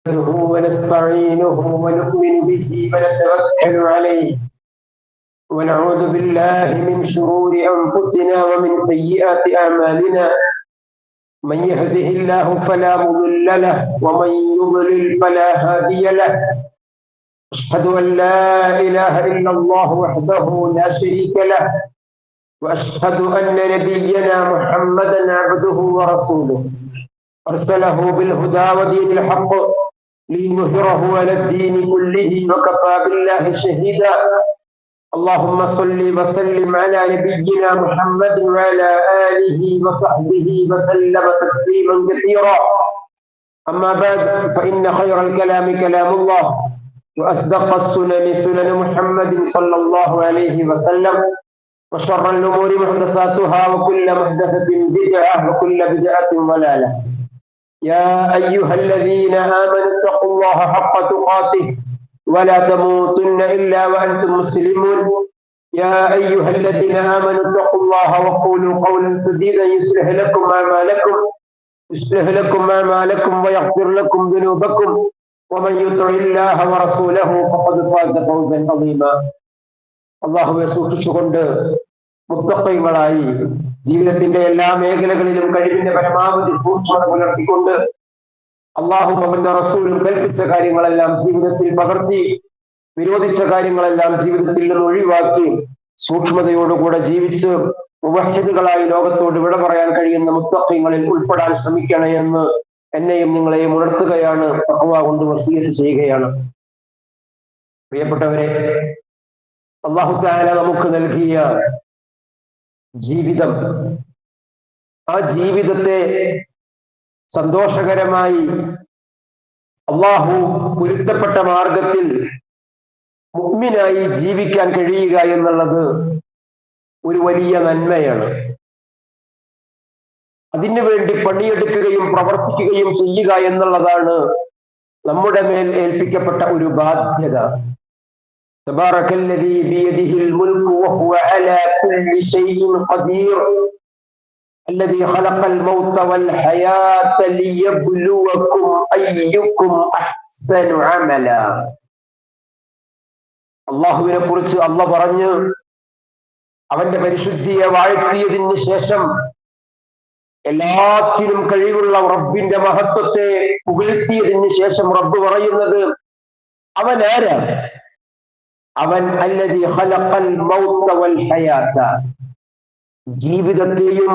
ونستعينه ونؤمن به ونتوكل عليه ونعوذ بالله من شرور أنفسنا ومن سيئات أعمالنا. من يهده الله فلا مضل له ومن يضلل فلا هادي له. أشهد أن لا إله إلا الله وحده لا شريك له، وأشهد أن نبينا محمدا عبده ورسوله أرسله بالهدى ودين الحق ليظهره على الدين كله وكفى بالله شهيدا. اللهم صل وسلم على نبينا محمد وعلى آله وصحبه وسلم تسليما كثيرا. أما بعد، فإن خير الكلام كلام الله، وأصدق السنن سنن محمد صلى الله عليه وسلم، وشر الأمور محدثاتها وكل محدثة بدعة وكل بدعة ضلالة. يا أيها الذين آمنوا اتقوا الله حق تقاته ولا تموتن إلا وأنتم مسلمون. يا أيها الذين آمنوا اتقوا الله وقولوا قولا سديدا يصلح لكم أعمالكم ويغفر لكم ذنوبكم، ومن يطع الله ورسوله فقد فاز فوزا عظيما. അല്ലാഹുവേ സൂക്ഷിച്ചുകൊണ്ട് മുത്തഖീങ്ങളായി ജീവിതത്തിന്റെ എല്ലാ മേഖലകളിലും കഴിവിന്റെ പരമാവധി സൂക്ഷ്മത പുലർത്തിക്കൊണ്ട് അല്ലാഹു അവന്റെ റസൂലും കൽപ്പിച്ച കാര്യങ്ങളെല്ലാം ജീവിതത്തിൽ പകർത്തി വിരോധിച്ച കാര്യങ്ങളെല്ലാം ജീവിതത്തിൽ നിന്ന് ഒഴിവാക്കി സൂക്ഷ്മതയോടുകൂടെ ജീവിച്ച് മുവഹ്ഹിദുകളായി ലോകത്തോട് വിട പറയാൻ കഴിയുന്ന മുത്തഖീങ്ങളിൽ ഉൾപ്പെടാൻ ശ്രമിക്കണേ എന്ന് എന്നെയും നിങ്ങളെയും ഉണർത്തുകയാണ്, തഖ്വ കൊണ്ട് വസിയത്ത് ചെയ്യുകയാണ്. പ്രിയപ്പെട്ടവരെ, അല്ലാഹു തആല നമുക്ക് നൽകിയ ജീവിതം, ആ ജീവിതത്തെ സന്തോഷകരമായി അല്ലാഹു പൊരുത്തപ്പെട്ട മാർഗത്തിൽ മുഅ്മിനായി ജീവിക്കാൻ കഴിയുക എന്നുള്ളത് ഒരു വലിയ നന്മയാണ്. അതിനു വേണ്ടി പണിയെടുക്കുകയും പ്രവർത്തിക്കുകയും ചെയ്യുക എന്നുള്ളതാണ് നമ്മുടെ മേൽ ഏൽപ്പിക്കപ്പെട്ട ഒരു ബാധ്യത. തബാറകല്ലദീ ബിയദിഹിൽ മുൽക്കു വഹുവ അലാ കുല്ലി ശൈഇൻ ഖദീർ അല്ലദീ ഖലഖൽ മൗത വൽ ഹയാത ലിയബ്ലുവകും അയ്യുക്കും അഹ്സനു അമല. അല്ലാഹുവിനെ കുറിച്ച് അല്ലാഹ് പറഞ്ഞു, അവന്റെ പരിശുദ്ധിയെ വാഴ്ത്തിയതിന് ശേഷം എല്ലാത്തിനും കഴിവുള്ള റബ്ബിന്റെ മഹത്വത്തെ പുകഴ്ത്തിയതിന് ശേഷം റബ്ബ് പറയുന്നത് അവൻ ആരാണ്? അവൻ അല്ലദീ ഖലഖൽ മൗത വൽ ഹയാത. ജീവിതത്തെയും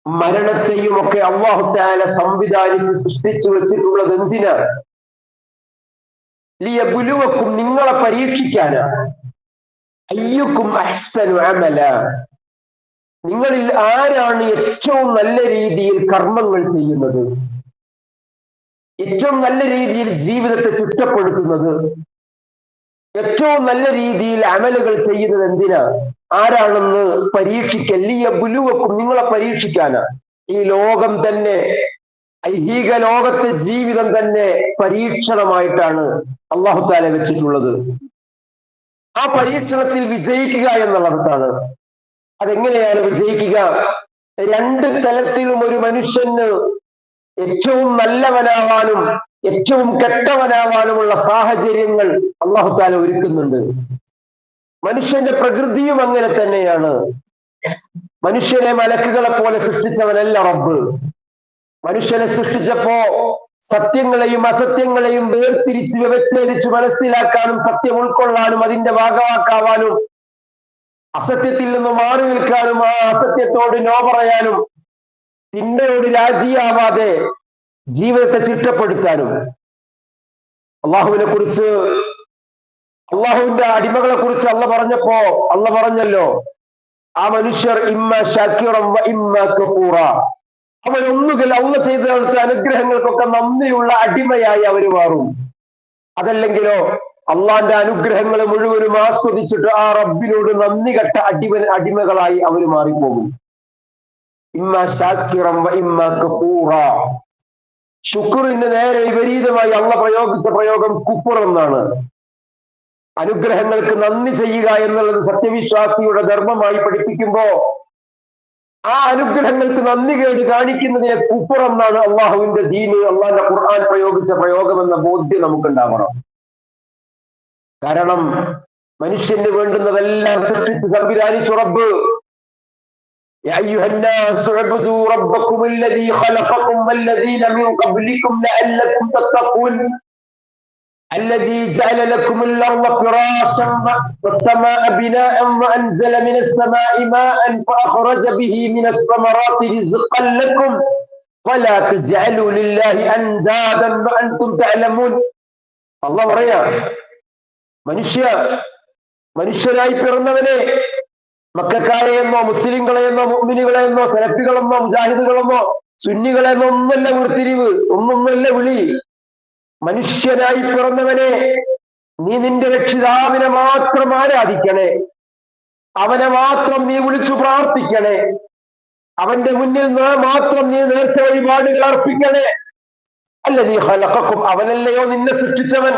മരണത്തെയും ഒക്കെ അല്ലാഹു തആല സംവിധാനിച്ച് സൃഷ്ടിച്ചു വെച്ചിട്ടുള്ളത് എന്തിനാണ്? ലിയബ്ലുവകും, നിങ്ങളെ പരീക്ഷിക്കാനാണ്. അയ്യുക്കും അഹ്സനു അമല, നിങ്ങളിൽ ആരാണ് ഏറ്റവും നല്ല രീതിയിൽ കർമ്മങ്ങൾ ചെയ്യുന്നത്, ഏറ്റവും നല്ല രീതിയിൽ ജീവിതത്തെ ചിട്ടപ്പെടുത്തുന്നത്, ഏറ്റവും നല്ല രീതിയിൽ അമലുകൾ ചെയ്യുന്നത് എന്തിനാ? ആരാണെന്ന് പരീക്ഷിക്കൽ. ലിയബ്ലുവകും, നിങ്ങളെ പരീക്ഷിക്കാനാണ്. ഈ ലോകം തന്നെ, ഐഹിക ലോകത്തെ ജീവിതം തന്നെ പരീക്ഷണമായിട്ടാണ് അല്ലാഹു തആല വെച്ചിട്ടുള്ളത്. ആ പരീക്ഷണത്തിൽ വിജയിക്കുക എന്നുള്ളതാണ്. അതെങ്ങനെയാണ് വിജയിക്കുക? രണ്ട് തലത്തിലും ഒരു മനുഷ്യന് ഏറ്റവും നല്ലവനാവാനും ഏറ്റവും കെട്ടവനാവാനുമുള്ള സാഹചര്യങ്ങൾ അല്ലാഹു തആല ഒരുക്കുന്നുണ്ട്. മനുഷ്യന്റെ പ്രകൃതിയും അങ്ങനെ തന്നെയാണ്. മനുഷ്യനെ മലക്കുകളെ പോലെ സൃഷ്ടിച്ചവനല്ല റബ്ബ്. മനുഷ്യനെ സൃഷ്ടിച്ചപ്പോ സത്യങ്ങളെയും അസത്യങ്ങളെയും വേർതിരിച്ച് വ്യവച്ഛേദിച്ച് മനസ്സിലാക്കാനും സത്യം ഉൾക്കൊള്ളാനും അതിന്റെ ഭാഗമാക്കാവാനും അസത്യത്തിൽ നിന്ന് മാറി നിൽക്കാനും ആ അസത്യത്തോട് നോ പറയാനും തിന്മയോട് രാജിയാവാതെ ജീവിതത്തെ ചിട്ടപ്പെടുത്താനും അള്ളാഹുവിനെ കുറിച്ച്, അള്ളാഹുവിന്റെ അടിമകളെ കുറിച്ച് അള്ള പറഞ്ഞപ്പോ അള്ള പറഞ്ഞല്ലോ, ആ മനുഷ്യർ ഇമ്മ ശാക്കിറൻ വ ഇമ്മ കഫൂറ. അവൻ ഒന്നുകിൽ അള്ള ചെയ്ത അനുഗ്രഹങ്ങൾക്കൊക്കെ നന്ദിയുള്ള അടിമയായി അവര് മാറും, അതല്ലെങ്കിലോ അള്ളാന്റെ അനുഗ്രഹങ്ങൾ മുഴുവനും ആസ്വദിച്ചിട്ട് ആ റബ്ബിനോട് നന്ദി കെട്ട അടിമകളായി അവര് മാറിപ്പോകും. ഇമ്മ ശാക്കിറൻ വ ഇമ്മ കഫൂറ. ശുക്റിന് നേരെ വിപരീതമായി അള്ള പ്രയോഗിച്ച പ്രയോഗം കുഫർ എന്നാണ്. അനുഗ്രഹങ്ങൾക്ക് നന്ദി ചെയ്യുക എന്നുള്ളത് സത്യവിശ്വാസിയുടെ ധർമ്മമായി പഠിപ്പിക്കുമ്പോ ആ അനുഗ്രഹങ്ങൾക്ക് നന്ദികേട് കാണിക്കുന്നതിനെ കുഫർ എന്നാണ് അള്ളാഹുവിന്റെ ദീന്, അള്ളാഹിന്റെ ഖുർആൻ പ്രയോഗിച്ച പ്രയോഗം എന്ന ബോധ്യം നമുക്കുണ്ടാവണം. കാരണം മനുഷ്യന് വേണ്ടുന്നതെല്ലാം സൃഷ്ടിച്ച് സംവിധാനിച്ചു റബ്ബ്. يا أيها الناس اعبدوا ربكم الذي خلقكم والذين من قبلكم لعلكم تتقون الذي جعل لكم الأرض فراشا والسماء بناء وأنزل من السماء ماء فأخرج به من الثمرات رزقا لكم فلا تجعلوا لله أندادا وأنتم تعلمون. الله പറയാ, മനുഷ്യരായി പിറന്നവനെ, മക്കക്കാരെയെന്നോ മുസ്ലിങ്ങളെയെന്നോ മുഅ്മിനുകളെയെന്നോ സലഫികളെന്നോ മുജാഹിദുകളെന്നോ സുന്നികളെന്നോ ഒന്നല്ല വേർതിരിവ്, ഒന്നൊന്നല്ല വിളി. മനുഷ്യനായി പിറന്നവനെ, നീ നിന്റെ രക്ഷിതാവിനെ മാത്രം ആരാധിക്കണേ, അവനെ മാത്രം നീ വിളിച്ചു പ്രാർത്ഥിക്കണേ, അവന്റെ മുന്നിൽ മാത്രം നീ നേർച്ച വഴിപാടുകൾ അർപ്പിക്കണേ. അല്ലദീ ഖലഖക്കും, അവനല്ലയോ നിന്നെ സൃഷ്ടിച്ചവൻ,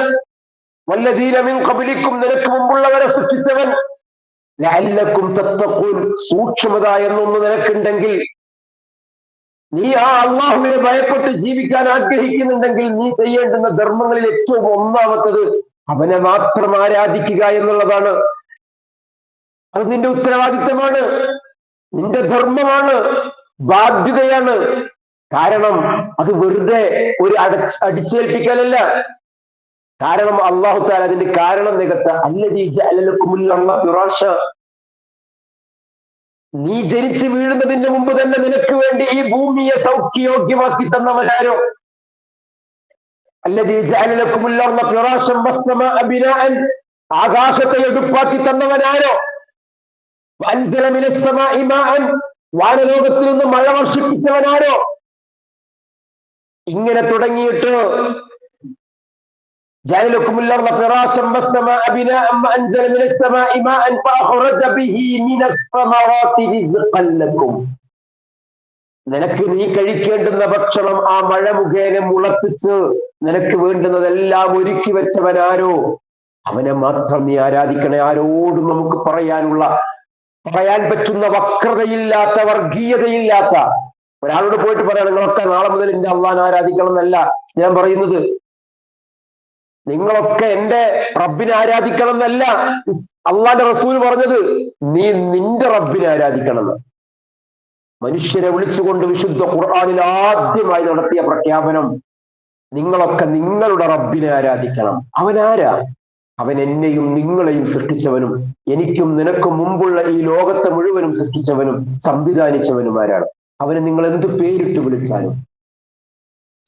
വല്ലദീന മിൻ ഖബ്ലിക്കും, നിനക്ക് മുമ്പുള്ളവരെ സൃഷ്ടിച്ചവൻ, ലഅല്ലക്കും തത്തഖൂൻ, സൂക്ഷ്മത എന്നൊന്ന് നിനക്കുണ്ടെങ്കിൽ, നീ ആ അള്ളാഹുവിനെ ഭയപ്പെട്ട് ജീവിക്കാൻ ആഗ്രഹിക്കുന്നുണ്ടെങ്കിൽ നീ ചെയ്യേണ്ടുന്ന ധർമ്മങ്ങളിൽ ഏറ്റവും ഒന്നാമത്തത് അവനെ മാത്രം ആരാധിക്കുക എന്നുള്ളതാണ്. അത് നിന്റെ ഉത്തരവാദിത്തമാണ്, നിന്റെ ധർമ്മമാണ്, ബാധ്യതയാണ്. കാരണം അത് വെറുതെ ഒരു അടിച്ചേൽപ്പിക്കലല്ല. കാരണം അല്ലാഹു തആല അതിന്റെ കാരണം നികത്ത, അല്ലദീ ജഅല ലക്കുമുൽ അർള ഫിറാശ, നീ ജനിച്ചു വീഴുന്നതിന് മുമ്പ് തന്നെ നിനക്ക് വേണ്ടി ഈ ഭൂമിയെ സൗഖ്യയോഗ്യമാക്കി തന്നവനാരോ. അല്ലദീ ജഅല ലക്കുമുൽ അർള ഫിറാശൻ വസ്സമാഅ ബിനാഅൻ, ആകാശത്തെ എടുപ്പാക്കി തന്നവനാരോ. വഅൻസല മിനസ് സമാഇ മാഅൻ, വാനലോകത്തിൽ നിന്ന് മഴ വർഷിപ്പിച്ചവനാരോ. ഇങ്ങനെ തുടങ്ങിയിട്ട് جعل لكم الأرض فراشا والسماء بناء وأنزل من السماء ماء فأخرج به من الثمرات رزقا لكم. നിനക്ക് നീ കഴിക്കേണ്ടുന്ന ഭക്ഷണം ആ മഴ മുഖേന മുളപ്പിച്ച് നിനക്ക് വേണ്ടുന്നതെല്ലാം ഒരുക്കി വെച്ചവനാരോ, അവനെ മാത്രം നീ ആരാധിക്കണേ. ആരോടും നമുക്ക് പറയാൻ പറ്റുന്ന വക്രതയില്ലാത്ത, വർഗീയതയില്ലാത്ത ഒരാളോട് പോയിട്ട് പറയാം നിങ്ങളൊക്കെ നാളെ മുതൽ എന്റെ അള്ളാഹനെ ആരാധിക്കണം എന്നല്ല ഞാൻ പറയുന്നത്. നിങ്ങളൊക്കെ എന്റെ റബ്ബിനെ ആരാധിക്കണം എന്നല്ല അള്ളാന്റെ റസൂൽ പറഞ്ഞത്, നീ നിന്റെ റബ്ബിനെ ആരാധിക്കണം എന്ന്. മനുഷ്യരെ വിളിച്ചുകൊണ്ട് വിശുദ്ധ ഖുർആനിൽ ആദ്യമായി നടത്തിയ പ്രഖ്യാപനം, നിങ്ങളൊക്കെ നിങ്ങളുടെ റബ്ബിനെ ആരാധിക്കണം. അവനാരാ? അവൻ എന്നെയും നിങ്ങളെയും സൃഷ്ടിച്ചവനും എനിക്കും നിനക്കും മുമ്പുള്ള ഈ ലോകത്തെ മുഴുവനും സൃഷ്ടിച്ചവനും സംവിധാനിച്ചവനുമാരാണ്. അവനെ നിങ്ങൾ എന്ത് പേരിട്ട് വിളിച്ചാലും,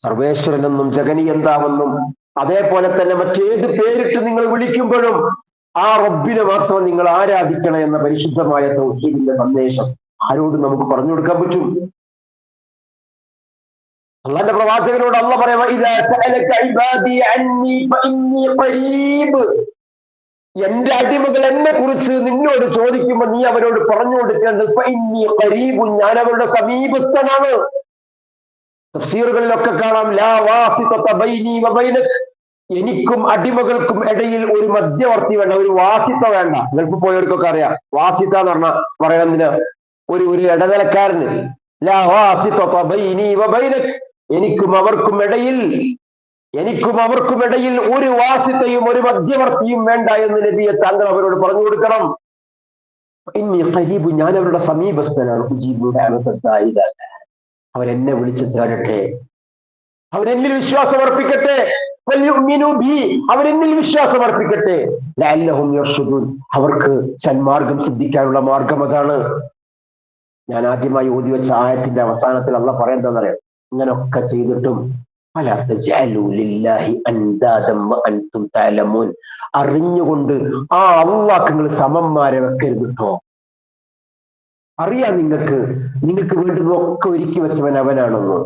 സർവേശ്വരനെന്നും ജഗനിയന്താവെന്നും അതേപോലെ തന്നെ മറ്റേത് പേരിട്ട് നിങ്ങൾ വിളിക്കുമ്പോഴും ആ റബ്ബിനെ മാത്രം നിങ്ങൾ ആരാധിക്കണം എന്ന പരിശുദ്ധമായ തൗഹീദിന്റെ സന്ദേശം ആരോടും നമുക്ക് പറഞ്ഞു കൊടുക്കാൻ പറ്റും? അള്ളാന്റെ പ്രവാചകനോട് അള്ളാഹ് പറയാ, എന്റെ അടിമകൾ എന്നെ കുറിച്ച് നിന്നോട് ചോദിക്കുമ്പോൾ നീ അവരോട് പറഞ്ഞു കൊടുക്കേണ്ടത് ഞാൻ അവരുടെ സമീപസ്ഥനാണ്. തഫ്സീറുകളിലൊക്കെ കാണാം, ലാ വാസിതത ബൈനി വ ബൈനക്, എനിക്കും അടിമകൾക്കും ഇടയിൽ ഒരു മധ്യവർത്തി വേണ്ട, ഒരു വാസിത്ത വേണ്ട. ഗൾഫിൽ പോയവർക്കൊക്കെ അറിയാം വാസിത്ത എന്ന് പറഞ്ഞാൽ പറയുന്നതിന് ഒരു ഇടനിലക്കാരന്. ലാ വാസിതത ബൈനി വ ബൈനക്, എനിക്കും അവർക്കും ഇടയിൽ ഒരു വാസിത്തയും ഒരു മധ്യവർത്തിയും വേണ്ട എന്ന് നബിയെ താങ്കൾ അവരോട് പറഞ്ഞു കൊടുക്കണം. ഇന്നി ഖരീബ്, ഞാൻ അവരുടെ സമീപസ്ഥനാണ്. അവരെന്നെ വിളിച്ചു തേടട്ടെ, അവരെന്നിൽ വിശ്വാസം അർപ്പിക്കട്ടെ, അവരെന്നിൽ വിശ്വാസം അർപ്പിക്കട്ടെ, ലഅല്ലഹും യർഷുദൂൻ, അവർക്ക് സന്മാർഗം സിദ്ധിക്കാനുള്ള മാർഗം അതാണ്. ഞാൻ ആദ്യമായി ഓതി വെച്ച ആയത്തിന്റെ അവസാനത്തിൽ അള്ളാഹ് പറയുന്നതെന്നറിയാം, ഇങ്ങനൊക്കെ ചെയ്തിട്ടും ഫലാ തജ്അലൂ ലില്ലാഹി അൻദാദൻ വഅൻതും തഅലമൂൻ, അറിഞ്ഞുകൊണ്ട് ആ അല്ലാഹ്ക്ക് നിങ്ങൾ സമന്മാരെ വെക്കരുത് കേട്ടോ. അറിയാം നിങ്ങൾക്ക് വേണ്ടുന്നതൊക്കെ ഒരുക്കി വെച്ചവൻ അവനാണെന്ന്.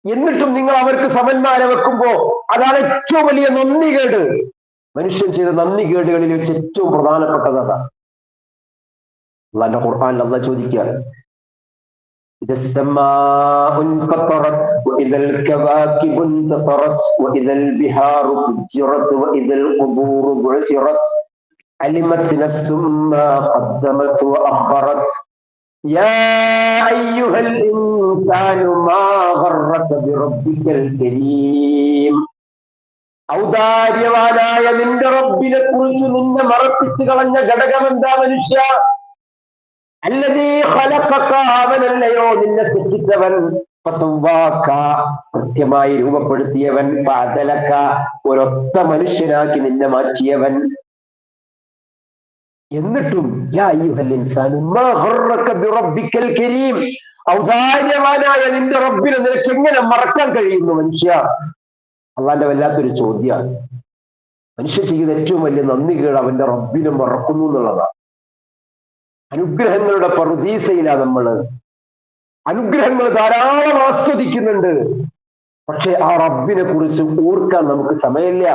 എന്നിട്ടും നിങ്ങൾ അവർക്ക് സമന്മാരെ വെക്കുമ്പോ അതാണ് ഏറ്റവും വലിയ നന്ദികേട്. മനുഷ്യൻ ചെയ്ത നന്ദികേടുകളിൽ വെച്ച് ഏറ്റവും പ്രധാനപ്പെട്ടത് അതാണ്. അല്ലാഹുവിന്റെ ഖുർആനിൽ അല്ലാഹ് ചോദിക്കുകയാണ്, إذا السماء انفطرت وإذا الكواكب انتثرت وإذا البحار فجرت وإذا القبور بعثرت علمت نفس ما قدمت وأخرت യാ അയ്യുഹൽ ഇൻസാനു മാ ഗർറക ബിറബ്ബിക്കൽ കരീം. ഔദാര്യവാനായ നിന്റെ റബ്ബിനെ കുറിച്ച് നിന്നെ മറപ്പിച്ചു കളഞ്ഞ ഘടകം എന്താ മനുഷ്യ? അല്ലദീ ഖലഖക, അവനല്ലയോ നിന്നെ സൃഷ്ടിച്ചവൻ, ഫസവ്വാക, കൃത്യമായി രൂപപ്പെടുത്തിയവൻ, ഫഅദലക, ഒരൊത്ത മനുഷ്യനാക്കി നിന്നെ മാറ്റിയവൻ. എന്നിട്ടും യാ അയ്യുഹൽ ഇൻസാനു മാ ഗർറക ബിറബ്ബിക്കൽ കരീം, ഔദാര്യവാനായ നിന്റെ റബ്ബിനെ നിനക്ക് എങ്ങനെ മറക്കാൻ കഴിയുന്നു മനുഷ്യ? അള്ളാന്റെ വല്ലാത്തൊരു ചോദ്യമാണ്. മനുഷ്യ ചെയ്ത ഏറ്റവും വലിയ നന്ദികേട് അവന്റെ റബ്ബിനെ മറക്കുന്നു എന്നുള്ളതാണ്. അനുഗ്രഹങ്ങളുടെ പറുദീസയിലാണ് നമ്മള്. അനുഗ്രഹങ്ങൾ ധാരാളം ആസ്വദിക്കുന്നുണ്ട്, പക്ഷെ ആ റബ്ബിനെ കുറിച്ച് ഓർക്കാൻ നമുക്ക് സമയമില്ല.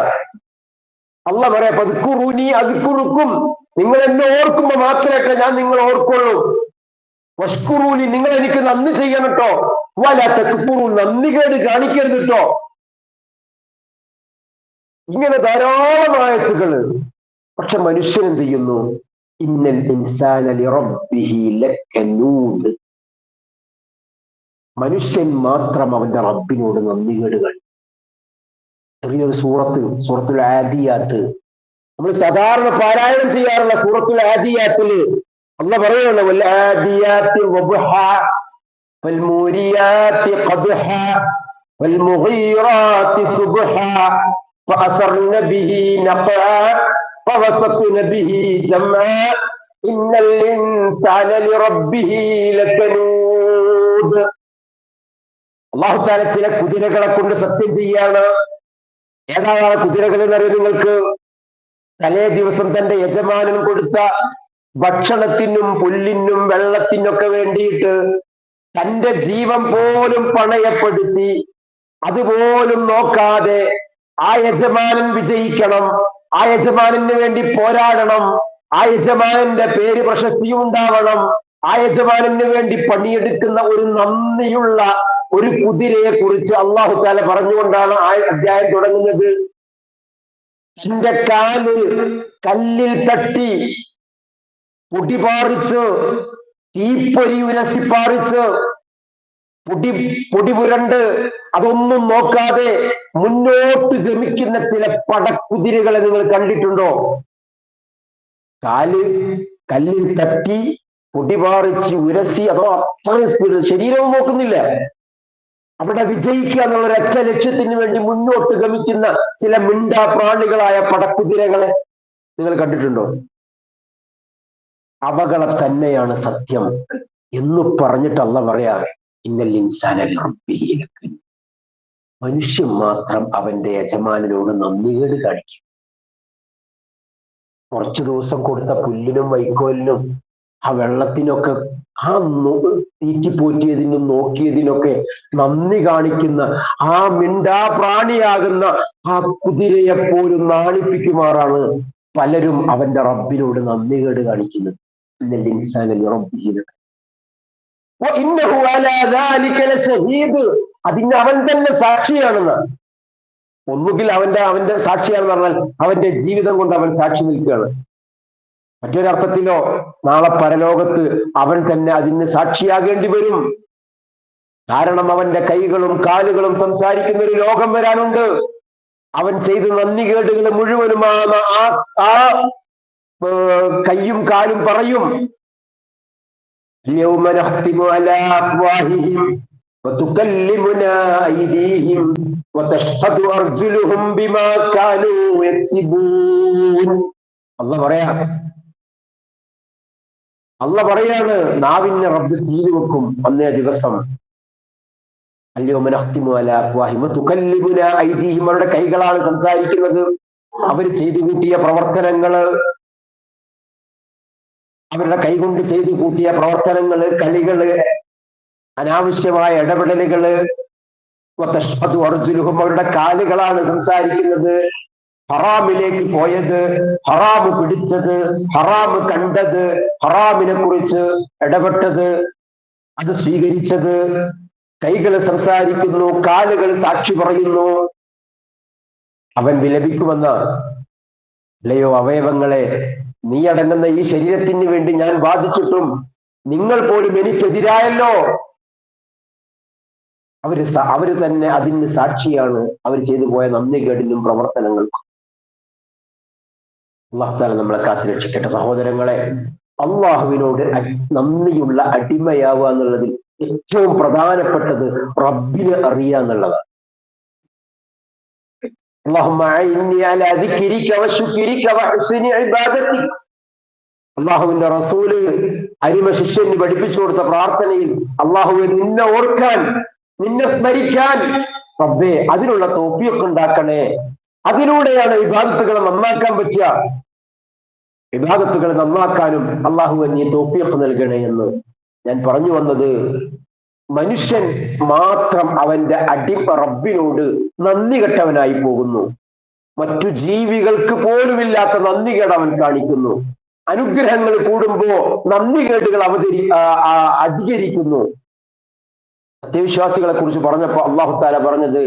അള്ളാഹ് പറയാ ഫദ്കുറൂനി അദ്കുറുക്കും, നിങ്ങൾ എന്നെ ഓർക്കുമ്പോ മാത്രമേ ഞാൻ നിങ്ങൾ ഓർക്കുള്ളൂ. വഷ്കുറൂനി, നിങ്ങൾ എനിക്ക് നന്ദി ചെയ്യണം കേട്ടോ. വലാ തക്ഫുറൂൻ, നന്ദികേട് കാണിക്കരുത് കേട്ടോ. ഇങ്ങനെ ധാരാളം ആയത്തുകള്. പക്ഷെ മനുഷ്യൻ എന്ത് ചെയ്യുന്നു? ഇന്നൽ ഇൻസാന ലിറബ്ബിഹി ലകനൂദ്, മനുഷ്യൻ മാത്രം അവന്റെ റബ്ബിനോട് നന്ദികേടുകൾ. ചെറിയൊരു സൂറത്തുൽ ആദിയാത്ത്, നമ്മൾ സാധാരണ പാരായണം ചെയ്യാറുള്ള സൂറത്തുൽ ആദിയാത്തില് അല്ലാഹ് പറയുന്നു വൽ ആദിയാത്തി വബ്ഹ വൽ മൂരിയാത്തി ഖദ്ഹ വൽ മുഗീറാത്തി സുബ്ഹ فأثرن به نقعا فوسطن به جمعا إن الإنسان لربه لكنود. അല്ലാഹു തആല ചില കുതിരകളെ കൊണ്ട് സത്യം ചെയ്യാണ്. ഏതാണ് കുതിരകൾ എന്നറിയാം നിങ്ങൾക്ക്? തലേ ദിവസം തന്റെ യജമാനൻ കൊടുത്ത ഭക്ഷണത്തിനും പുല്ലിനും വെള്ളത്തിനൊക്കെ വേണ്ടിയിട്ട് തന്റെ ജീവൻ പോലും പണയപ്പെടുത്തി അതുപോലും നോക്കാതെ ആ യജമാനൻ വിജയിക്കണം, ആ യജമാനന് വേണ്ടി പോരാടണം, ആ യജമാനന്റെ പേര് പ്രശസ്തിയും ഉണ്ടാവണം, ആ യജമാനന് വേണ്ടി പണിയെടുക്കുന്ന ഒരു നന്ദിയുള്ള ഒരു കുതിരയെ കുറിച്ച് അല്ലാഹു തആല പറഞ്ഞുകൊണ്ടാണ് ആ അധ്യായം തുടങ്ങുന്നത്. തന്റെ കാല് കല്ലിൽ തട്ടി പൊടിപാറിച്ച് തീപ്പൊരി ഉരസിപ്പാറിച്ച് പൊടി പുരണ്ട് അതൊന്നും നോക്കാതെ മുന്നോട്ട് ഗമിക്കുന്ന ചില പടക്കുതിരകളെ നിങ്ങൾ കണ്ടിട്ടുണ്ടോ? കാല് കല്ലിൽ തട്ടി പൊടിപാറിച്ച് ഉരസി, അതോ അത്രയും സ്പീഡ്, ശരീരവും നോക്കുന്നില്ല, അവിടെ വിജയിക്കുക എന്നുള്ള ഒരൊറ്റ ലക്ഷ്യത്തിന് വേണ്ടി മുന്നോട്ട് ഗമിക്കുന്ന ചില മിണ്ടാ പ്രാണികളായ പടക്കുതിരകളെ നിങ്ങൾ കണ്ടിട്ടുണ്ടോ? അവകളെ തന്നെയാണ് സത്യം എന്ന് പറഞ്ഞിട്ട് അല്ലാഹ് പറയാ ഇന്നൽ ഇൻസാന ലിറബ്ബിഹി ലകനൂദ്, മനുഷ്യൻ മാത്രം അവന്റെ യജമാനനോട് നന്ദികേട് കാണിക്കും. കുറച്ചു ദിവസം കൊടുത്ത പുല്ലിനും വൈക്കോലിനും ആ വെള്ളത്തിനൊക്കെ ആ തീറ്റിപ്പോറ്റിയതിനും നോക്കിയതിനൊക്കെ നന്ദി കാണിക്കുന്ന ആ മിണ്ടാ പ്രാണിയാകുന്ന ആ കുതിരയെപ്പോലും നാണിപ്പിക്കുമാറാണ് പലരും അവന്റെ റബ്ബിനോട് നന്ദികേട് കാണിക്കുന്നത്. ഇന്നൽ ഇൻസാന ലിറബ്ബിഹി ലകനൂദ് വഇന്നഹു അലാ ദാലിക ലശഹീദ്, അതിന് അവൻ തന്നെ സാക്ഷിയാണെന്ന്. ഒന്നുകിൽ അവന്റെ സാക്ഷിയാണെന്ന് പറഞ്ഞാൽ അവന്റെ ജീവിതം കൊണ്ട് അവൻ സാക്ഷി നിൽക്കുകയാണ്. മറ്റൊരർത്ഥത്തിലോ നാളെ പരലോകത്ത് അവൻ തന്നെ അതിന് സാക്ഷിയാകേണ്ടി വരും. കാരണം അവന്റെ കൈകളും കാലുകളും സംസാരിക്കുന്ന ഒരു ലോകം വരാനുണ്ട്. അവൻ ചെയ്ത നന്ദികേടുകൾ മുഴുവനും ആ കൈയും കാലും പറയും. اليوم نختم على أفواههم وتكلمنا أيديهم وتشهد أرجلهم بما كانوا يكسبون. അല്ലാഹ് പറയാണ് നാവിനെ റബ്ബ് സീൽ വെക്കും അന്നേ ദിവസം. اليوم نختم على أفواههم وتكلمنا أيديهم, അവരുടെ കൈകളാണ് സംസാരിക്കുന്നത്. അവർ ചെയ്തു കൂട്ടിയ പ്രവർത്തനങ്ങള്, അവരുടെ കൈകൊണ്ട് ചെയ്തു കൂട്ടിയ പ്രവർത്തനങ്ങള്, കളികള്, അനാവശ്യമായ ഇടപെടലുകള്. വതഷ്ഹദു അർജുലുഹും, അവരുടെ കാലുകളാണ് സംസാരിക്കുന്നത്. ഹറാമിലേക്ക് പോയത്, ഹറാമ് പിടിച്ചത്, ഹറാമ് കണ്ടത്, ഹറാമിനെ കുറിച്ച് ഇടപെട്ടത്, അത് സ്വീകരിച്ചത്. കൈകള് സംസാരിക്കുന്നു, കാലുകൾ സാക്ഷി പറയുന്നു. അവൻ വിലപിക്കുമെന്ന അല്ലയോ അവയവങ്ങളെ, നീ അടങ്ങുന്ന ഈ ശരീരത്തിന് വേണ്ടി ഞാൻ വാദിച്ചിട്ടും നിങ്ങൾ പോലും എനിക്കെതിരായല്ലോ. അവര് തന്നെ അതിന് സാക്ഷിയാണ്, അവർ ചെയ്തു പോയ നന്ദികേടിനും പ്രവർത്തനങ്ങൾക്കും. അല്ലാഹു തആല നമ്മളെ കാത്തുരക്ഷിക്കട്ടെ. സഹോദരങ്ങളെ, അള്ളാഹുവിനോട് നന്ദിയുള്ള അടിമയാവുക എന്നുള്ളതിൽ ഏറ്റവും പ്രധാനപ്പെട്ടത് റബ്ബിനെ അറിയുക എന്നുള്ളതാണ്. അള്ളാഹുവിന്റെ റസൂല് അരിമ ശിഷ്യന് പഠിപ്പിച്ചു കൊടുത്ത പ്രാർത്ഥനയിൽ അള്ളാഹുവെ നിന്നെ ഓർക്കാൻ, നിന്നെ സ്മരിക്കാൻ റബ്ബേ അതിനുള്ള തൗഫീഖ് ഉണ്ടാക്കണേ. അതിലൂടെയാണ് ഇബാദത്തുകളെ നന്നാക്കാൻ പറ്റുക. ഇബാദത്തുകൾ നന്നാക്കാനും അള്ളാഹുവെ നീ തൗഫീഖ് നൽകണേ എന്ന് ഞാൻ പറഞ്ഞു വന്നത്, മനുഷ്യൻ മാത്രം അവന്റെ റബ്ബിനോട് നന്ദി കെട്ടവനായി പോകുന്നു. മറ്റു ജീവികൾക്ക് പോലുമില്ലാത്ത നന്ദികേട് അവൻ കാണിക്കുന്നു. അനുഗ്രഹങ്ങൾ കൂടുമ്പോ നന്ദികേടുകൾ അധികരിക്കുന്നു. സത്യവിശ്വാസികളെ കുറിച്ച് പറഞ്ഞപ്പോ അല്ലാഹു തആല പറഞ്ഞത്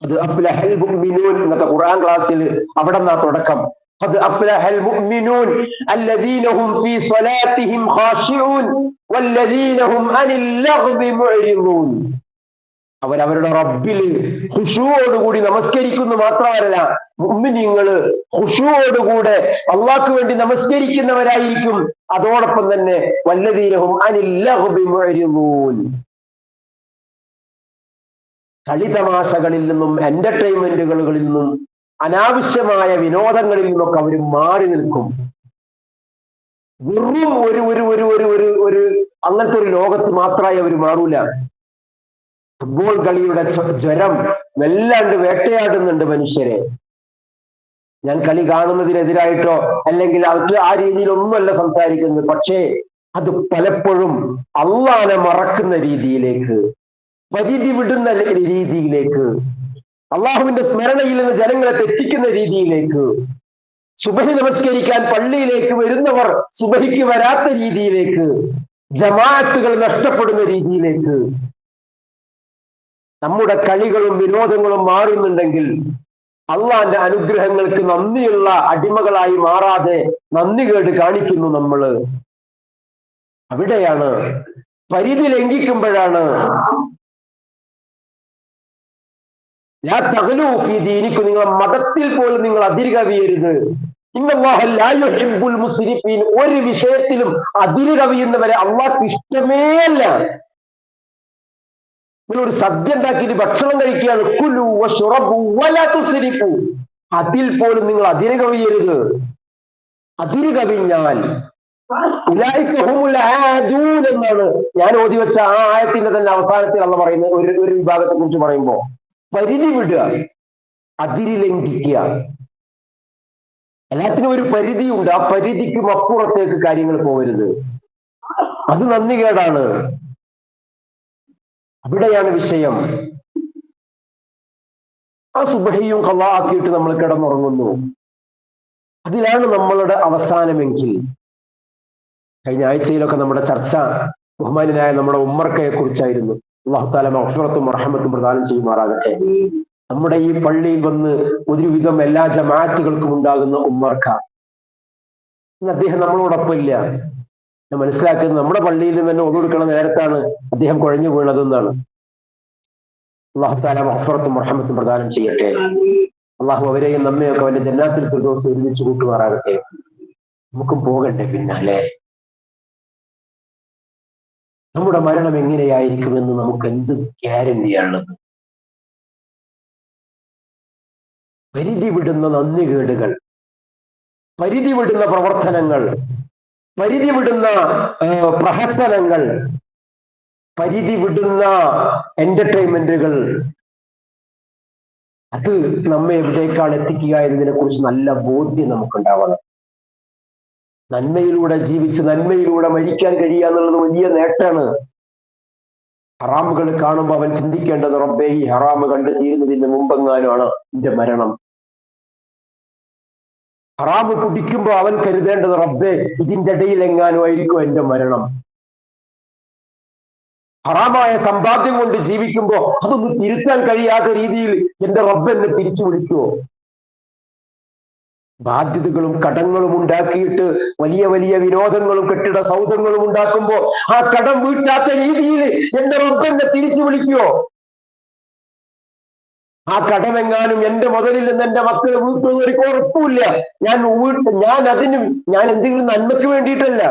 ഖദ് അഫ്ലഹൽ മുഅ്മിനൂൻ എന്നത്തെ ഖുർആൻ ക്ലാസ്സിൽ അവിടെ നിന്നാ തുടക്കം. ഖദ് അഫ്ലഹൽ മുഅ്മിനൂൻ അല്ലദീന ഹും ഫീ സ്വലാത്തിഹിം ഖാശിഊൻ വല്ലദീന ഹും അനിൽ ലഗ്വി മുഅ്രിദൂൻ. അവരവരുടെ റബ്ബിൽ ഖുശൂഅോടുകൂടി നമസ്കരിക്കുന്നു മാത്രമല്ല, മുഅ്മിനീങ്ങള് ഖുശൂഅോടുകൂടെ അള്ളാഹ്ക്ക് വേണ്ടി നമസ്കരിക്കുന്നവരായിരിക്കും. അതോടൊപ്പം തന്നെ വല്ലദീന ഹും അനിൽ ലഗ്വി മുഅ്രിദൂൻ, കളിതമാശകളിൽ നിന്നും എന്റർടൈൻമെന്റുകളിൽ നിന്നും അനാവശ്യമായ വിനോദങ്ങളിൽ നിന്നൊക്കെ അവർ മാറി നിൽക്കും. വെറും ഒരു അങ്ങനത്തെ ഒരു ലോകത്ത് മാത്രമായി അവർ മാറൂല. ഫുട്ബോൾ കളിയുടെ ജ്വരം വല്ലാണ്ട് വേട്ടയാടുന്നുണ്ട് മനുഷ്യരെ. ഞാൻ കളി കാണുന്നതിനെതിരായിട്ടോ അല്ലെങ്കിൽ അവർക്ക് ആ രീതിയിലൊന്നുമല്ല സംസാരിക്കുന്നത്. പക്ഷേ അത് പലപ്പോഴും അള്ളാനെ മറക്കുന്ന രീതിയിലേക്ക്, പരിധി വിടുന്ന രീതിയിലേക്ക്, അള്ളാഹുവിന്റെ സ്മരണയിൽ നിന്ന് ജനങ്ങളെ തെറ്റിക്കുന്ന രീതിയിലേക്ക്, സുബഹി നമസ്കരിക്കാൻ പള്ളിയിലേക്ക് വരുന്നവർ സുബഹിക്ക് വരാത്ത രീതിയിലേക്ക്, ജമാഅത്തുകൾ നഷ്ടപ്പെടുന്ന രീതിയിലേക്ക് നമ്മുടെ കളികളും വിനോദങ്ങളും മാറുന്നുണ്ടെങ്കിൽ അള്ളാന്റെ അനുഗ്രഹങ്ങൾക്ക് നന്ദിയുള്ള അടിമകളായി മാറാതെ നന്ദികേട് കാണിക്കുന്നു നമ്മള്. അവിടെയാണ്, പരിധി ലംഘിക്കുമ്പോഴാണ്. ലാ തഗ്ലൂ ഫീ ദീനിക്കും, നിങ്ങളുടെ മതത്തിൽ പോലും നിങ്ങൾ അതിരുകവിയരുത്. ഇന്നല്ലാഹ ലാ യുഹിബ്ബുൽ മുസ്രിഫീൻ, ഒരു വിഷയത്തിലും അതിരുകവിയുന്നവരെ അള്ളാഹ്ക്ക് ഇഷ്ടമേ അല്ല. നിങ്ങളൊരു സദ്യ ഉണ്ടാക്കിയിട്ട് ഭക്ഷണം കഴിക്കുകയാണ്, കുലു വശ്റബു വലാ തുസ്രിഫു, അതിൽ പോലും നിങ്ങൾ അതിരുകവിയരുത്. അതിരുകവിഞ്ഞാൽ ഉലൈക ഹുമുൽ ആദൂൻ എന്നാണ് ഞാൻ ഓതി വെച്ച ആ ആയത്തിന്റെ തന്നെ അവസാനത്തിൽ അള്ളാഹ് പറയുന്നത്. ഒരു വിഭാഗത്തെ കുറിച്ച് പറയുമ്പോ പരിധി വിടുക, അതിരി ലംഘിക്കുക. എല്ലാത്തിനും ഒരു പരിധിയുണ്ട്. ആ പരിധിക്കും അപ്പുറത്തേക്ക് കാര്യങ്ങൾ പോകരുത്. അത് നന്ദികേടാണ്. അവിടെയാണ് വിഷയം. ആ സുബഹിയും ഖളാ ആക്കിയിട്ട് നമ്മൾ കിടന്നുറങ്ങുന്നു. അതിലാണ് നമ്മളുടെ അവസാനമെങ്കിൽ. കഴിഞ്ഞ ആഴ്ചയിലൊക്കെ നമ്മുടെ ചർച്ച ബഹുമാനായ നമ്മുടെ ഉമ്മർക്കയെ കുറിച്ചായിരുന്നു. അല്ലാഹു തആല മഗ്ഫിറത്തും റഹ്മത്തും പ്രദാനം ചെയ്യുമാറാകട്ടെ. നമ്മുടെ ഈ പള്ളിയിൽ വന്ന് ഒരുവിധം എല്ലാ ജമാഅത്തുകൾക്കും ഉണ്ടാകുന്ന ഉമ്മർക്ക, ഇന്ന് അദ്ദേഹം നമ്മളോടൊപ്പം ഇല്ല. ഞാൻ മനസ്സിലാക്കുന്നത് നമ്മുടെ പള്ളിയിൽ നിന്ന് തന്നെ ഒതുകൊടുക്കുന്ന നേരത്താണ് അദ്ദേഹം കുഴഞ്ഞു വീണതെന്നാണ്. അല്ലാഹു തആല മഗ്ഫിറത്തും റഹ്മത്തും പ്രദാനം ചെയ്യട്ടെ. അള്ളാഹു അവരെയും നമ്മയൊക്കെ അവന്റെ ജന്നാത്തിൽ ഫിർദൗസ് ഒരുമിച്ച് കൂട്ടുമാറാകട്ടെ. നമുക്കും പോകണ്ടേ പിന്നാലെ. നമ്മുടെ മരണം എങ്ങനെയായിരിക്കുമെന്ന് നമുക്ക് എന്ത് ഗ്യാരണ്ടിയാണുള്ളത്? പരിധി വിടുന്ന നന്ദികേടുകൾ, പരിധി വിടുന്ന പ്രവർത്തനങ്ങൾ, പരിധി വിടുന്ന പ്രഹസനങ്ങൾ, പരിധി വിടുന്ന എന്റർടൈൻമെന്റുകൾ, അത് നമ്മെ എവിടേക്കാണ് എത്തിക്കുക എന്നതിനെ കുറിച്ച് നല്ല ബോധ്യം നമുക്കുണ്ടാവണം. നന്മയിലൂടെ ജീവിച്ച് നന്മയിലൂടെ മരിക്കാൻ കഴിയുക എന്നുള്ളത് വലിയ നേട്ടമാണ്. ഹറാമുകൾ കാണുമ്പോൾ അവൻ ചിന്തിക്കേണ്ടത്, റബ്ബേ ഈ ഹറാമ് കണ്ടു തീരുന്നതിന് മുമ്പെങ്ങാനുമാണ് എന്റെ മരണം. ഹറാമ് കുടിക്കുമ്പോൾ അവൻ കരുതേണ്ടത്, റബ്ബേ ഇതിന്റെ ഇടയിൽ എങ്ങാനും ആയിരിക്കും എന്റെ മരണം. ഹറാമായ സമ്പാദ്യം കൊണ്ട് ജീവിക്കുമ്പോൾ അതൊന്നും തിരുത്താൻ കഴിയാത്ത രീതിയിൽ എന്റെ റബ്ബ് എന്നെ തിരിച്ചു വിളിക്കുവോ? ബാധ്യതകളും കടങ്ങളും ഉണ്ടാക്കിയിട്ട് വലിയ വലിയ വിനോദങ്ങളും കെട്ടിട സൗധങ്ങളും ഉണ്ടാക്കുമ്പോ ആ കടം വീട്ടാത്ത രീതിയിൽ എന്റെ റബ്ബെന്നെ തിരിച്ചു വിളിക്കുവോ? ആ കടമെങ്ങാനും എന്റെ മുതലിൽ നിന്ന് എന്റെ മക്കളെ വീട്ടുമെന്ന് ഒരു ഉറപ്പില്ല. ഞാൻ എന്തെങ്കിലും നന്മയ്ക്ക് വേണ്ടിയിട്ടല്ല,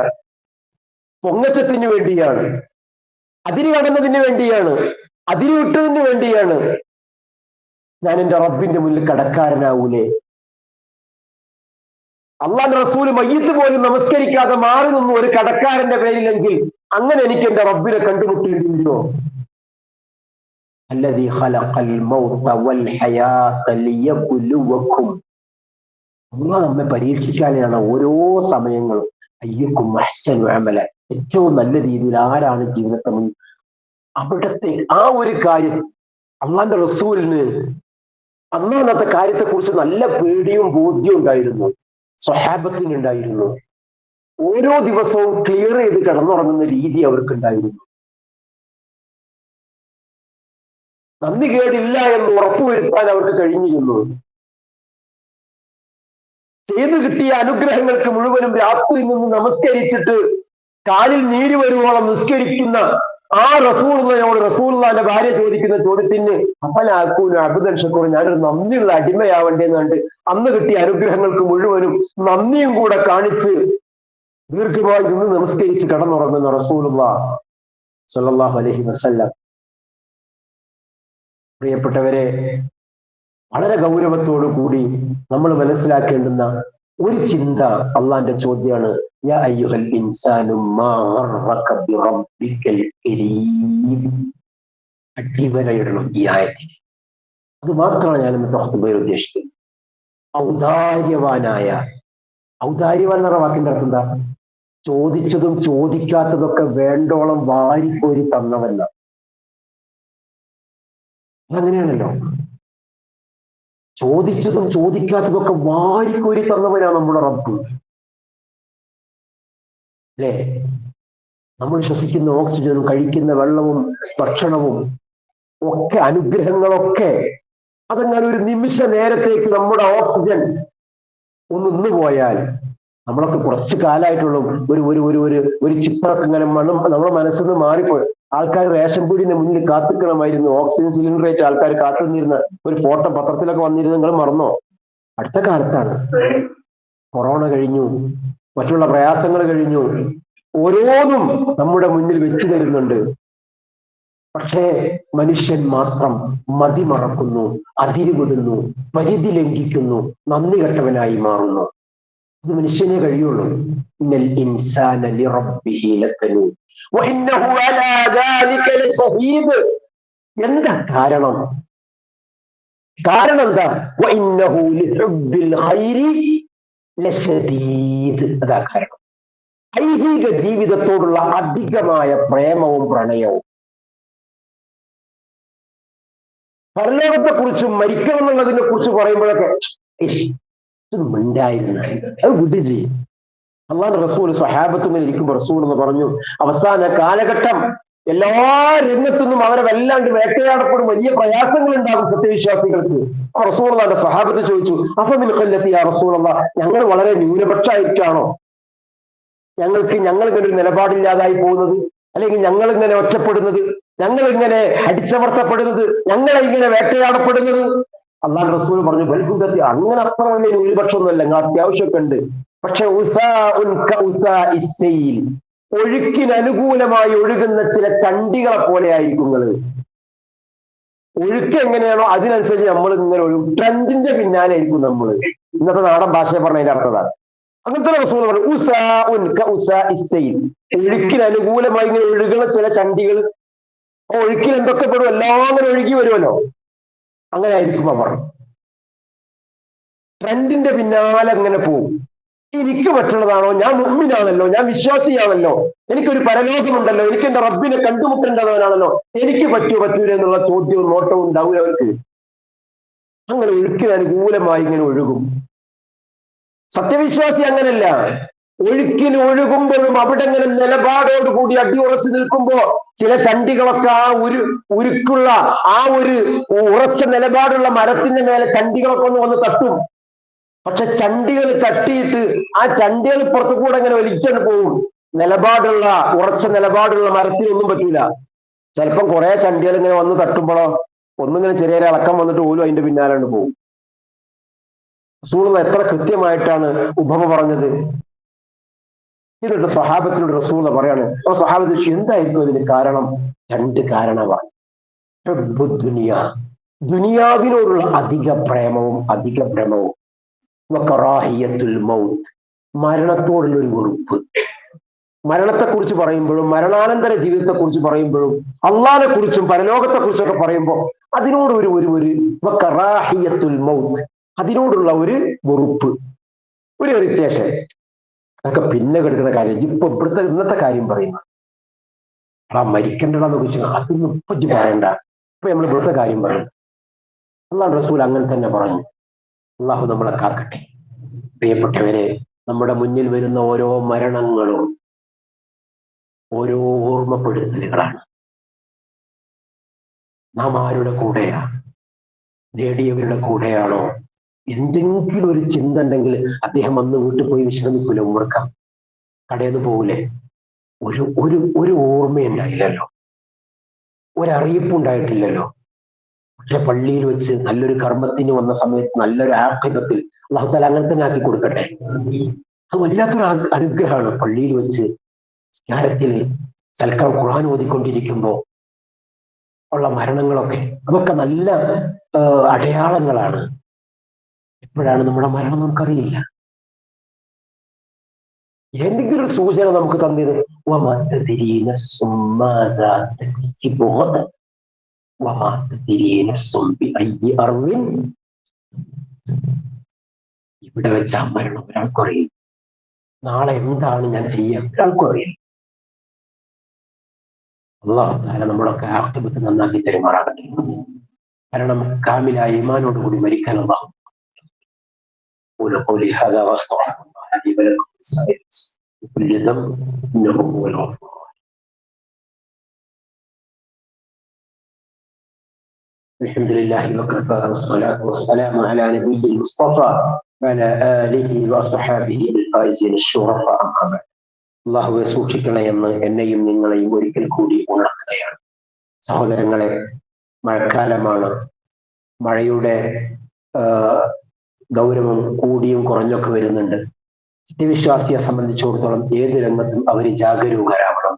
പൊങ്ങച്ചത്തിന് വേണ്ടിയാണ്, അതിര് കടന്നതിന് വേണ്ടിയാണ്, അതിര് വിട്ടതിന് വേണ്ടിയാണ്. ഞാൻ എന്റെ റബ്ബിന്റെ മുന്നിൽ കടക്കാരനാവൂലേ? അള്ളാന്റെ റസൂല് മയ്യിത്ത് പോലും നമസ്കരിക്കാതെ മാറി നിന്നു ഒരു കടക്കാരന്റെ പേരിലെങ്കിൽ അങ്ങനെ എനിക്ക് എന്റെ റബ്ബിനെ കണ്ടുമുട്ടിയിട്ടുണ്ടോ? അല്ലദീ ഖലഖൽ മൗത വൽ ഹയാത ലിയബ്ലുവക്കും. അല്ലാഹ് നമ്മെ പരീക്ഷിക്കാനാണ് ഓരോ സമയങ്ങളും. അയ്യക്കും അഹ്സനു അമല, ഏറ്റവും നല്ല രീതിയിൽ ആരാണ് ജീവിതത്തെ അവിടത്തെ ആ ഒരു കാര്യം അള്ളാന്റെ റസൂലിന് അന്നത്തെ കാര്യത്തെക്കുറിച്ച് നല്ല പേടിയും ബോധ്യവും ഉണ്ടായിരുന്നു, സ്വഹാബത്തിനുണ്ടായിരുന്നു. ഓരോ ദിവസവും ക്ലിയർ ചെയ്ത് കിടന്നുറങ്ങുന്ന രീതി അവർക്കുണ്ടായിരുന്നു. നന്ദി കേടില്ല എന്ന് ഉറപ്പുവരുത്താൻ അവർക്ക് കഴിഞ്ഞിരുന്നു. ചെയ്തു കിട്ടിയ അനുഗ്രഹങ്ങൾക്ക് മുഴുവനും രാത്രി നിന്ന് നമസ്കരിച്ചിട്ട് കാലിൽ നീര് വരുവോളം നിസ്കരിക്കുന്ന ആ റസൂലുള്ളാഹിയോട് റസൂലുള്ളാഹിന്റെ ഭാര്യ ചോദിക്കുന്ന ചോദ്യത്തിന് അഫലാകൂന അബ്ദൻ ഷക്കൂർ, ഞാനൊരു നന്ദിയുള്ള അടിമയാവണ്ടേന്ന് കണ്ട് അന്ന് കിട്ടിയ അനുഗ്രഹങ്ങൾക്ക് മുഴുവനും നന്ദിയും കൂടെ കാണിച്ച് ദീർഘമായി നിന്ന് നമസ്കരിച്ച് കടന്നുറങ്ങുന്ന റസൂലുള്ളാഹി സ്വല്ലല്ലാഹു അലൈഹി വസല്ലം. പ്രിയപ്പെട്ടവരെ, വളരെ ഗൗരവത്തോടു കൂടി നമ്മൾ മനസ്സിലാക്കേണ്ടുന്ന ഒരു ചിന്ത അള്ളാന്റെ ചോദ്യമാണ്, യാ അയ്യുഹൽ ഇൻസാനു മാ ഗർറക ബിറബ്ബിക്കൽ കരീം. അടിവരയിടണം ഈ ആയത്തിന്. അത് മാത്രമാണ് ഞാൻ ഇന്നത്തെ ഖുതുബയിൽ ഉദ്ദേശിക്കുന്നത്. ഔദാര്യവാനായ, ഔദാര്യവാൻ എന്ന വാക്കിന്റെ അർത്ഥം എന്താ? ചോദിച്ചതും ചോദിക്കാത്തതൊക്കെ വേണ്ടോളം വാരിക്കോരി തന്നവല്ല. അങ്ങനെയാണല്ലോ, ചോദിച്ചതും ചോദിക്കാത്തതൊക്കെ വാരിക്കോരി തന്നവനാണ് നമ്മുടെ റബ്ബ്, അല്ലേ? നമ്മൾ ശ്വസിക്കുന്ന ഓക്സിജനും കഴിക്കുന്ന വെള്ളവും ഭക്ഷണവും ഒക്കെ അനുഗ്രഹങ്ങളൊക്കെ അതങ്ങനെ ഒരു നിമിഷ നേരത്തേക്ക് നമ്മുടെ ഓക്സിജൻ ഒന്ന് നിന്ന് പോയാൽ, നമ്മളൊക്കെ കുറച്ച് കാലമായിട്ടുള്ള ഒരു ഒരു ഒരു ഒരു ഒരു ചിത്രമൊക്കെ ഇങ്ങനെ നമ്മുടെ മനസ്സിൽ നിന്ന് മാറിപ്പോയി. ആൾക്കാർ റേഷൻ പീടിന്റെ മുന്നിൽ കാത്തിക്കണമായിരുന്നു, ഓക്സിജൻ സിലിണ്ടറേറ്റ് ആൾക്കാർ കാത്തുനിന്നിരുന്ന ഒരു ഫോട്ടോ പത്രത്തിലൊക്കെ വന്നിരുന്നു. നിങ്ങൾ മറന്നോ? അടുത്ത കാലത്താണ്. കൊറോണ കഴിഞ്ഞു, മറ്റുള്ള പ്രയാസങ്ങൾ കഴിഞ്ഞു, ഓരോന്നും നമ്മുടെ മുന്നിൽ വെച്ചു തരുന്നുണ്ട്. പക്ഷേ മനുഷ്യൻ മാത്രം മതിമറക്കുന്നു, അതിരുവിടുന്നു, പരിധി ലംഘിക്കുന്നു, നന്ദി കെട്ടവനായി മാറുന്നു. ഇത് മനുഷ്യനെ കഴിയുള്ളൂ. ഇന്നൽ ഇൻസാന ലിറബ്ബിഹി ലകനൂൻ വഇന്നഹു അലാ ദാലിക ലശഹീദ്. എന്താ കാരണം? കാരണം എന്താ? വഇന്നഹു ലിഹുബ്ബിൽ ഖൈരി ലശദീദ്. അതാ കാരണം. ഐഹിക ജീവിതത്തോടുള്ള അധികമായ പ്രേമവും പ്രണയവും. പരലോകത്തെ കുറിച്ചും മരിക്കണം എന്നുള്ളതിനെ കുറിച്ച് പറയുമ്പോഴൊക്കെ ഉണ്ടായിരുന്നു, അത് വിടുജി. അള്ളാഹുവിന്റെ റസൂൽ സ്വഹാബത്തുമിൽ ഇരിക്കുമ്പോൾ റസൂൽ എന്ന് പറഞ്ഞു, അവസാന കാലഘട്ടം എല്ലാ രംഗത്തുനിന്നും അവരെ വല്ലാണ്ട് വേട്ടയാടപ്പെടും, വലിയ പ്രയാസങ്ങൾ ഉണ്ടാകും സത്യവിശ്വാസികൾക്ക്. റസൂലുള്ളാഹിന്റെ സ്വഹാബത്ത് ചോദിച്ചു, അഫമിൻ ഖല്ലത്തി യാ റസൂലല്ലാഹ്, ഞങ്ങൾ വളരെ ന്യൂനപക്ഷമായിട്ടാണോ? ഞങ്ങൾ ഇങ്ങനെ ഒരു നിലപാടില്ലാതായി പോകുന്നത്, അല്ലെങ്കിൽ ഞങ്ങൾ ഇങ്ങനെ ഒറ്റപ്പെടുന്നത്, ഞങ്ങൾ ഇങ്ങനെ അടിച്ചമർത്തപ്പെടുന്നത്, ഞങ്ങളെ ഇങ്ങനെ വേട്ടയാടപ്പെടുന്നത്? അള്ളാഹു റസൂൽ പറഞ്ഞു, ബൽഹുദത്തി, അങ്ങനെ അത്ര വലിയ ന്യൂനപക്ഷമൊന്നുമല്ല, നിങ്ങൾ അത്യാവശ്യമൊക്കെ ഉണ്ട്. പക്ഷെ ഒഴുക്കിന് അനുകൂലമായി ഒഴുകുന്ന ചില ചണ്ടികളെ പോലെ ആയിരിക്കും നിങ്ങൾ. ഒഴുക്ക് എങ്ങനെയാണോ അതിനനുസരിച്ച് നമ്മൾ ഇങ്ങനെ ഒഴുകും. ട്രെൻഡിന്റെ പിന്നാലെ ആയിരിക്കും നമ്മൾ. ഇന്നത്തെ നാടൻ ഭാഷയെ പറഞ്ഞതിന്റെ അർത്ഥതാണ്. അങ്ങനത്തെ റസൂൽ പറഞ്ഞു, ഒഴുക്കിന് അനുകൂലമായി ഇങ്ങനെ ഒഴുകുന്ന ചില ചണ്ടികൾ. ഒഴുക്കിൽ എന്തൊക്കെ പെടും, എല്ലാം അങ്ങനെ ഒഴുകി വരുമല്ലോ, അങ്ങനെ ആയിരിക്കും അവർ. ട്രെൻഡിന്റെ പിന്നാലെ അങ്ങനെ പോകും. എനിക്ക് പറ്റുന്നതാണോ, ഞാൻ മുഅ്മിനാണല്ലോ, ഞാൻ വിശ്വാസിയാണല്ലോ, എനിക്കൊരു പരലോകമുണ്ടല്ലോ, എനിക്ക് എന്റെ റബ്ബിനെ കണ്ടുമുട്ടേണ്ടവനാണല്ലോ, എനിക്ക് പറ്റൂല എന്നുള്ള ചോദ്യവും നോട്ടവും ഉണ്ടാവില്ല അവർക്ക്. അങ്ങനെ ഒഴുക്കിന് അനുകൂലമായി ഇങ്ങനെ ഒഴുകും. സത്യവിശ്വാസി അങ്ങനല്ല. ഒഴുക്കിന് ഒഴുകുമ്പോഴും അവിടെ ഇങ്ങനെ നിലപാടോട് കൂടി അടിയുറച്ചു നിൽക്കുമ്പോ ചില ചണ്ടികളൊക്കെ ആ ഉരുക്കുള്ള ആ ഒരു ഉറച്ച നിലപാടുള്ള മരത്തിന്റെ മേലെ ചണ്ടികളൊക്കെ ഒന്ന് തട്ടും. പക്ഷെ ചണ്ടികൾ തട്ടിയിട്ട് ആ ചണ്ടികൾ പുറത്തു കൂടെ ഇങ്ങനെ വലിച്ചോണ്ട് പോകും. ഉറച്ച നിലപാടുള്ള മരത്തിനൊന്നും പറ്റൂല. ചിലപ്പം കുറെ ചണ്ടികൾ ഇങ്ങനെ വന്ന് തട്ടുമ്പോഴോ ഒന്നിങ്ങനെ ചെറിയൊരു ഇളക്കം വന്നിട്ട് പോലും അതിന്റെ പിന്നാലെ പോകും. റസൂൽ എത്ര കൃത്യമായിട്ടാണ് ഉപമ പറഞ്ഞത്. ഇതിട്ട് സ്വഹാബത്തിനോട് റസൂൽ പറയാണ്. ആ സ്വഹാബത്ത് ചോദിച്ചു, എന്തായിരിക്കും അതിന് കാരണം? രണ്ട് കാരണമാണ്. ദുനിയാവിനോടുള്ള അധിക പ്രേമവും അധിക ഭ്രമവും, മൗത്ത്, മരണത്തോടുള്ള ഒരു വെറുപ്പ്. മരണത്തെക്കുറിച്ച് പറയുമ്പോഴും മരണാനന്തര ജീവിതത്തെക്കുറിച്ച് പറയുമ്പോഴും അള്ളാഹിനെ കുറിച്ചും പരലോകത്തെ കുറിച്ചൊക്കെ പറയുമ്പോൾ അതിനോട് ഒരു മൗത്ത്, അതിനോടുള്ള ഒരു വെറുപ്പ്, ഒരു ഇറിറ്റേഷൻ. അതൊക്കെ പിന്നെ കിടക്കുന്ന കാര്യം. ഇപ്പൊ ഇന്നത്തെ കാര്യം പറയുന്നു, ആ മരിക്കണ്ടെന്ന് കുറിച്ച് അതൊന്നും ഇപ്പറ്റി പറയണ്ട. ഇപ്പൊ നമ്മൾ ഇവിടുത്തെ കാര്യം പറയുന്നു. അള്ളാഹു റസൂൽ അങ്ങനെ തന്നെ പറഞ്ഞു. അള്ളാഹു നമ്മളെ കാക്കട്ടെ. പ്രിയപ്പെട്ടവരെ, നമ്മുടെ മുന്നിൽ വരുന്ന ഓരോ മരണങ്ങളും ഓരോ ഓർമ്മപ്പെടുത്തലുകളാണ്. നാം ആരുടെ കൂടെയാ? നേടിയവരുടെ കൂടെയാണോ? എന്തെങ്കിലും ഒരു ചിന്ത ഉണ്ടെങ്കിൽ അദ്ദേഹം അന്ന് വീട്ടിൽ പോയി വിശ്രമിക്കൂല, ഉമ്മർക്കാം, കടയിൽ നിന്ന് പോകൂലേ? ഒരു ഓർമ്മയുണ്ടായില്ലല്ലോ, ഒരറിയിപ്പുണ്ടായിട്ടില്ലല്ലോ. പക്ഷെ പള്ളിയിൽ വെച്ച് നല്ലൊരു കർമ്മത്തിന് വന്ന സമയത്ത് നല്ലൊരു ആഖിബത്തിൽ അല്ലാഹു തആല അങ്ങനെ തന്നെ ആക്കി കൊടുക്കട്ടെ. അത് വല്ലാത്തൊരു അനുഗ്രഹമാണ്. പള്ളിയിൽ വെച്ച് സ്കാരത്തില് സൽക്കാർ ഖുർആൻ ഓതിക്കൊണ്ടിരിക്കുമ്പോ ഉള്ള മരണങ്ങളൊക്കെ, അതൊക്കെ നല്ല അടയാളങ്ങളാണ്. എപ്പോഴാണ് നമ്മുടെ മരണം നമുക്കറിയില്ല. എന്തെങ്കിലും ഒരു സൂചന നമുക്ക് തന്നത്, ഇവിടെ വെച്ച മരണം ഒരാൾക്കറിയില്ല. നാളെ എന്താണ് ഞാൻ ചെയ്യാൻ ഒരാൾക്കും അറിയില്ല. അല്ലാഹു തആല നമ്മളൊക്കെ ആഖിബത്ത് നന്നാക്കി തരുമാറാകട്ടെ. കാരണം കാമിലായ ഈമാനോടുകൂടി മരിക്കാൻ അല്ലാഹു. قولي هذا واستغفر الله لي ولكم ولسائر كل ذنب انه هو الغفور. الحمد لله وكفى والصلاة والسلام على نبيه المصطفى وعلى آله وصحبه الفائزين الشرفاء أما بعد. അള്ളാഹുവെ സൂക്ഷിക്കണേ എന്ന് എന്നെയും നിങ്ങളെയും ഒരിക്കൽ കൂടി ഉണർത്തുകയാണ്. സഹോദരങ്ങളെ, മഴക്കാലമാണ്. മഴയുടെ ഗൗരവം കൂടിയും കുറഞ്ഞൊക്കെ വരുന്നുണ്ട്. സത്യവിശ്വാസിയെ സംബന്ധിച്ചിടത്തോളം ഏത് രംഗത്തും അവർ ജാഗരൂകരാവണം,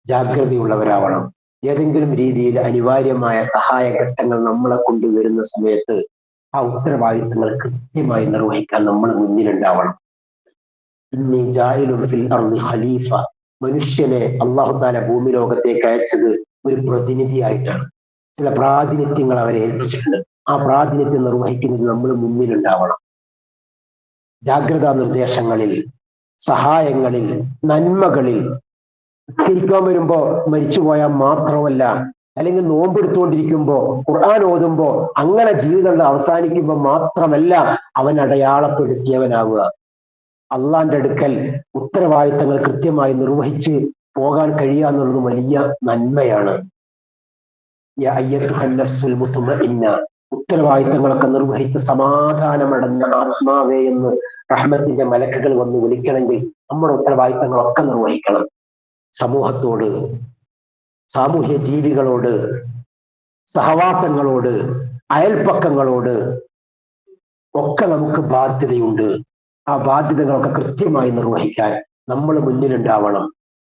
ജാഗ്രതയുള്ളവരാവണം. ഏതെങ്കിലും രീതിയിൽ അനിവാര്യമായ സഹായ ഘട്ടങ്ങൾ നമ്മളെ കൊണ്ടുവരുന്ന സമയത്ത് ആ ഉത്തരവാദിത്തങ്ങൾ കൃത്യമായി നിർവഹിക്കാൻ നമ്മൾ മുന്നിലുണ്ടാവണം. ഇന്നി ജാഇലുൻ ഫിൽ അർളി ഖലീഫ, മനുഷ്യനെ അല്ലാഹു തആല ഭൂമി ലോകത്തേക്ക് അയച്ചത് ഒരു പ്രതിനിധിയായിട്ടാണ്. ചില പ്രാതിനിധ്യങ്ങൾ അവരെ ഏൽപ്പിച്ചിട്ടുണ്ട്. ആ പ്രാതിനിധ്യം നിർവഹിക്കുന്നത് നമ്മൾ മുന്നിലുണ്ടാവണം. ജാഗ്രതാ നിർദ്ദേശങ്ങളിൽ, സഹായങ്ങളിൽ, നന്മകളിൽ. തിരിക്കാൻ വരുമ്പോ മരിച്ചുപോയാൽ മാത്രമല്ല, അല്ലെങ്കിൽ നോമ്പെടുത്തുകൊണ്ടിരിക്കുമ്പോ ഖുർആൻ ഓതുമ്പോ അങ്ങനെ ജീവിതം അവസാനിക്കുമ്പോൾ മാത്രമല്ല അവൻ അടയാളപ്പെടുത്തിയവനാവുക. അള്ളാന്റെ അടുക്കൽ ഉത്തരവാദിത്തങ്ങൾ കൃത്യമായി നിർവഹിച്ച് പോകാൻ കഴിയാന്നുള്ളത് വലിയ നന്മയാണ്. ഉത്തരവാദിത്തങ്ങളൊക്കെ നിർവഹിച്ച് സമാധാനമടഞ്ഞ ആത്മാവേ എന്ന് റഹ്മത്തിന്റെ മലക്കുകൾ വന്ന് വിളിക്കണമെങ്കിൽ നമ്മുടെ ഉത്തരവാദിത്തങ്ങളൊക്കെ നിർവഹിക്കണം. സമൂഹത്തോട്, സാമൂഹ്യ ജീവികളോട്, സഹവാസങ്ങളോട്, അയൽപ്പക്കങ്ങളോട് ഒക്കെ നമുക്ക് ബാധ്യതയുണ്ട്. ആ ബാധ്യതകളൊക്കെ കൃത്യമായി നിർവഹിക്കാൻ നമ്മൾ മുന്നിലുണ്ടാവണം.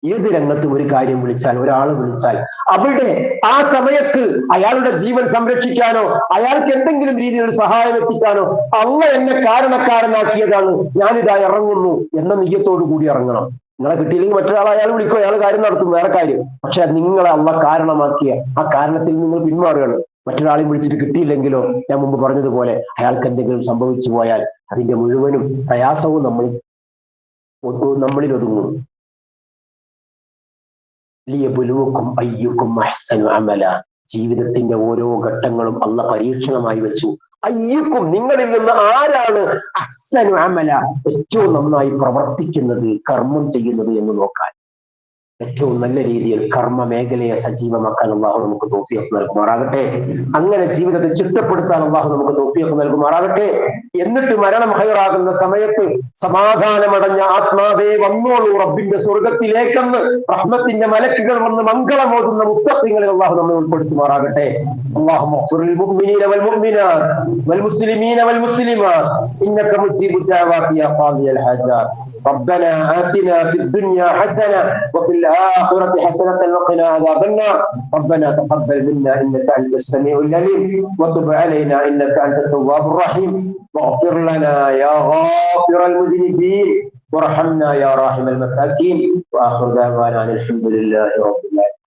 ഏത് രംഗത്തും ഒരു കാര്യം വിളിച്ചാൽ, ഒരാൾ വിളിച്ചാൽ അവിടെ ആ സമയത്ത് അയാളുടെ ജീവൻ സംരക്ഷിക്കാനോ അയാൾക്ക് എന്തെങ്കിലും രീതിയിൽ ഒരു സഹായം എത്തിക്കാനോ അള്ളാഹ് എന്നെ കാരണക്കാരനാക്കിയതാണ്, ഞാനിതാ ഇറങ്ങുന്നു എന്ന നിയ്യത്തോടു കൂടി ഇറങ്ങണം. നിങ്ങളെ കിട്ടിയില്ലെങ്കിൽ മറ്റൊരാൾ അയാൾ വിളിക്കും, അയാൾ കാര്യം നടത്തും, വേറെ കാര്യം. പക്ഷെ നിങ്ങളെ അള്ളാഹ് കാരണമാക്കിയ ആ കാരണത്തിൽ നിങ്ങൾ പിന്മാറുകയാണ്. മറ്റൊരാളെ വിളിച്ചിട്ട് കിട്ടിയില്ലെങ്കിലോ, ഞാൻ മുമ്പ് പറഞ്ഞതുപോലെ അയാൾക്ക് എന്തെങ്കിലും സംഭവിച്ചു പോയാൽ അതിന്റെ മുഴുവനും പ്രയാസവും നമ്മളിൽ ഒതുങ്ങും. ലിയബ്ലുവക്കും അയ്യുക്കും അഹ്സനു അമല, ജീവിതത്തിന്റെ ഓരോ ഘട്ടങ്ങളും അള്ളാഹ് പരീക്ഷണമായി വെച്ചു. അയ്യുക്കും, നിങ്ങളിൽ നിന്ന് ആരാണ് അഹ്സനു അമല, ഏറ്റവും നന്നായി പ്രവർത്തിക്കുന്നത്, കർമ്മം ചെയ്യുന്നത് എന്ന് നോക്കാൻ. ഏറ്റവും നല്ല രീതിയിൽ കർമ്മ മേഖലയെ സജീവമാക്കാൻ അള്ളാഹു നമുക്ക് തൗഫീഖ് നൽകുമാറാകട്ടെ. അങ്ങനെ ജീവിതത്തെ ചിട്ടപ്പെടുത്താൻ അള്ളാഹു നമുക്ക് തൗഫീഖ് നൽകുമാറാകട്ടെ. എന്നിട്ട് മരണം ഹൈറാകുന്ന സമയത്ത് സമാധാനമടഞ്ഞ ആത്മാവേ വന്നോളൂ റബ്ബിന്റെ സ്വർഗത്തിലേക്കെന്ന് റഹ്മത്തിന്റെ മലക്കുകൾ വന്ന് മംഗളമോതുന്ന മുത്തഖീങ്ങളിൽ അള്ളാഹു നമ്മെ ഉൾപ്പെടുത്തുമാറാകട്ടെ. اللهم اغفر للمؤمنين والمؤمنات والمسلمين والمسلمات انك مجيب الدعوات يا قاضي الحاجات. ربنا آتنا في الدنيا حسنة وفي الآخرة حسنة وقنا عذاب النار. ربنا تقبل منا إنك أنت السميع العليم وتب علينا إنك أنت التواب الرحيم واغفر لنا يا غافر المذنبين وارحمنا يا راحم المساكين. وآخر دعوانا الحمد لله رب العالمين.